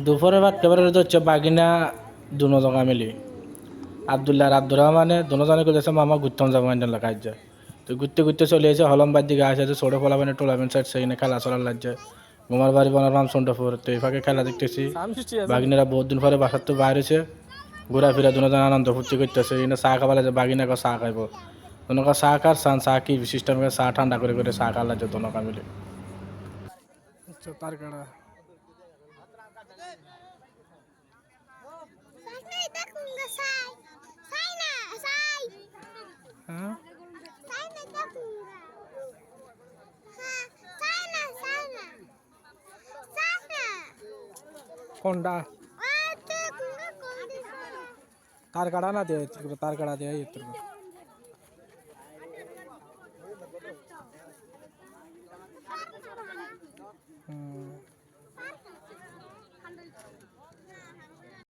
দুপুরে ভাত খাবারের হচ্ছে বাগিনা দুনো জগা মিলি আবদুল্লাহ আর আব্দুর রহমানে দুজনে করেছে মামা ঘুরতাম যাবো আইন লাগাই যায় তো ঘুরতে ঘুরতে চলে এসে হলমবাদ দিকে আসে যে ছোটো ফলাবানে টোলামেন্ট সাইড সেখানে খেলা চলার লাগছে ঘুমার বাড়ি বানার নাম সন্ডাপুর তো এই ফাঁকে খেলা দেখতেছি বাগিনারা বহুত দিন পরে বাসার তো বাইর হয়েছে ঘোরাফেরা দুজন আনন্দ ফুর্তি করতেছে এনে চা খাবার লাগে বাগিনা চা খাইব দনকা চা খার চান চা কি সিস্টেম চা ঠান্ডা করে চা খাওয়ার লাগছে দনকা মিলে আচ্ছা তার কাড়া হ্যাঁ কোনটা তার কাড়া না দিয়ে তার কাড়া দিয়ে